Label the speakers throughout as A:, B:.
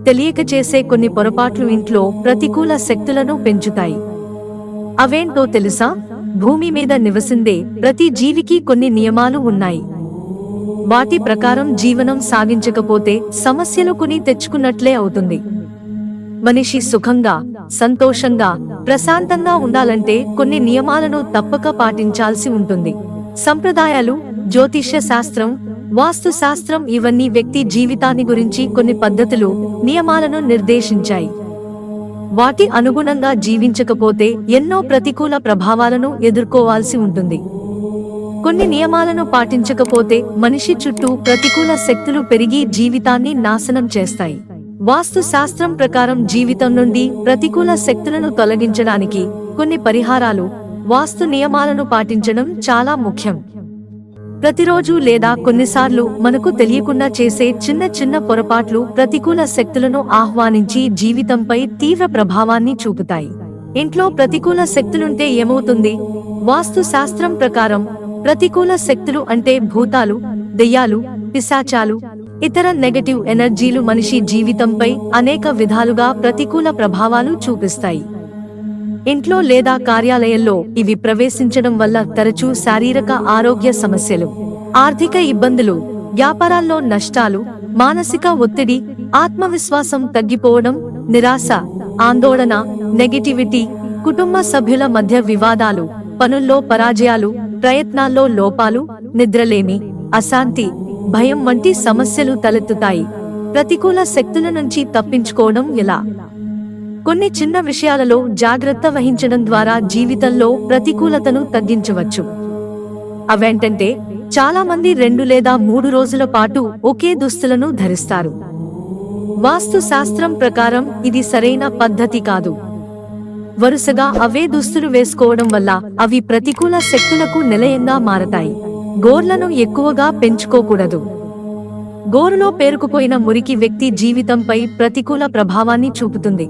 A: తెలియక చేసే కొన్ని పొరపాట్లు ఇంట్లో ప్రతికూల శక్తులను పెంచుతాయి. అవేంటో తెలుసా? భూమి మీద నివసించే ప్రతి జీవికి కొన్ని నియమాలు ఉన్నాయి. వాటి ప్రకారం జీవనం సాగించకపోతే సమస్యలు కొని తెచ్చుకున్నట్లే అవుతుంది. మనిషి సుఖంగా, సంతోషంగా, ప్రశాంతంగా ఉండాలంటే కొన్ని నియమాలను తప్పక పాటించాల్సి ఉంటుంది. సంప్రదాయాలు, జ్యోతిష్య శాస్త్రం, వాస్తు శాస్త్రం ఇవన్నీ వ్యక్తి జీవితాన్ని గురించి కొన్ని పద్ధతులు, నియమాలను నిర్దేశించాయి. వాటి అనుగుణంగా జీవించకపోతే ఎన్నో ప్రతికూల ప్రభావాలను ఎదుర్కోవాల్సి ఉంటుంది. కొన్ని నియమాలను పాటించకపోతే మనిషి చుట్టూ ప్రతికూల శక్తులు పెరిగి జీవితాన్ని నాశనం చేస్తాయి. వాస్తు శాస్త్రం ప్రకారం జీవితం నుండి ప్రతికూల శక్తులను తొలగించడానికి కొన్ని పరిహారాలు, వాస్తు నియమాలను పాటించడం చాలా ముఖ్యం. ప్రతిరోజు లేదా కొన్నిసార్లు మనకు తెలియకుండా చేసే చిన్న చిన్న పొరపాట్లు ప్రతికూల శక్తులను ఆహ్వానించి జీవితంపై తీవ్ర ప్రభావాన్ని చూపుతాయి. ఇంట్లో ప్రతికూల శక్తులుంటే ఏమవుతుంది? వాస్తు శాస్త్రం ప్రకారం ప్రతికూల శక్తులు అంటే భూతాలు, దెయ్యాలు, పిశాచాలు, ఇతర నెగటివ్ ఎనర్జీలు మనిషి జీవితంపై అనేక విధాలుగా ప్రతికూల ప్రభావాలు చూపిస్తాయి. ఇంట్లో లేదా కార్యాలయంలో ఇవి ప్రవేశించడం వల్ల తరచూ శారీరక ఆరోగ్య సమస్యలు, ఆర్థిక ఇబ్బందులు, వ్యాపారాల్లో నష్టాలు, మానసిక ఒత్తిడి, ఆత్మవిశ్వాసం తగ్గిపోవడం, నిరాశ, ఆందోళన, నెగటివిటీ, కుటుంబ సభ్యుల మధ్య వివాదాలు, పనుల్లో పరాజయాలు, ప్రయత్నాల్లో లోపాలు, నిద్రలేమి, అశాంతి, భయం వంటి సమస్యలు తలెత్తుతాయి. ప్రతికూల శక్తుల నుంచి తప్పించుకోవడం ఎలా? కొన్ని చిన్న విషయాలలో జాగ్రత్త వహించడం ద్వారా జీవితంలో ప్రతికూలతను తగ్గించవచ్చు. అవేంటంటే, చాలా మంది 2 లేదా 3 రోజుల పాటు ఒకే దుస్తులను ధరిస్తారు. వాస్తు శాస్త్రం ప్రకారం ఇది సరైన పద్ధతి కాదు. వరుసగా అవే దుస్తులు వేసుకోవడం వల్ల అవి ప్రతికూల శక్తులకు నిలయంగా మారతాయి. గోర్లను ఎక్కువగా పెంచుకోకూడదు. గోరులో పేరుకుపోయిన మురికి వ్యక్తి జీవితంపై ప్రతికూల ప్రభావాన్ని చూపుతుంది.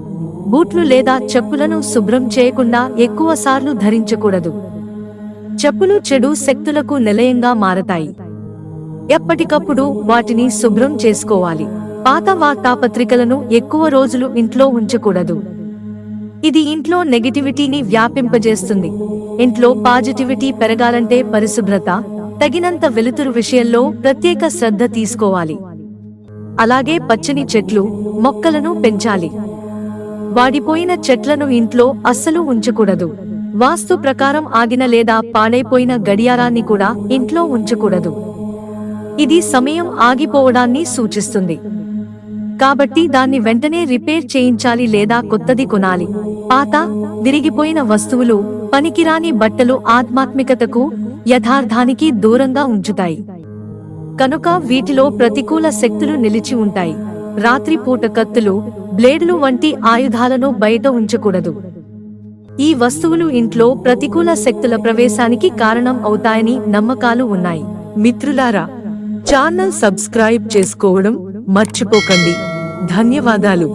A: బూట్లు లేదా చెప్పులను శుభ్రం చేయకుండా ఎక్కువ సార్లు ధరించకూడదు. చెప్పులు చెడు శక్తులకు నిలయంగా మారతాయి. ఎప్పటికప్పుడు వాటిని శుభ్రం చేసుకోవాలి. పాత వార్తాపత్రికలను ఎక్కువ రోజులు ఇంట్లో ఉంచకూడదు. ఇది ఇంట్లో నెగటివిటీని వ్యాపింపజేస్తుంది. ఇంట్లో పాజిటివిటీ పెరగాలంటే పరిశుభ్రత, తగినంత వెలుతురు విషయంలో ప్రత్యేక శ్రద్ధ తీసుకోవాలి. అలాగే పచ్చని చెట్లు, మొక్కలను పెంచాలి. వాడిపోయిన చెట్లను ఇంట్లో అస్సలు ఉంచకూడదు. వాస్తు ప్రకారం ఆగిన లేదా పాడైపోయిన గడియారాన్ని కూడా ఇంట్లో ఉంచకూడదు. ఇది సమయం ఆగిపోవడాన్ని సూచిస్తుంది. కాబట్టి దాన్ని వెంటనే రిపేర్ చేయించాలి లేదా కొత్తది కొనాలి. పాత, విరిగిపోయిన వస్తువులు, పనికిరాని బట్టలు ఆధ్యాత్మికతకు, యథార్థానికి దూరంగా ఉంచుతాయి. కనుక వీటిలో ప్రతికూల శక్తులు నిలిచి ఉంటాయి. రాత్రిపూట కత్తులు, బ్లేడులు వంటి ఆయుధాలను బయట ఉంచకూడదు. ఈ వస్తువులు ఇంట్లో ప్రతికూల శక్తుల ప్రవేశానికి కారణం అవుతాయని నమ్మకాలు ఉన్నాయి. మిత్రులారా, ఛానల్ సబ్స్క్రైబ్ చేసుకోవడం మర్చిపోకండి. ధన్యవాదాలు.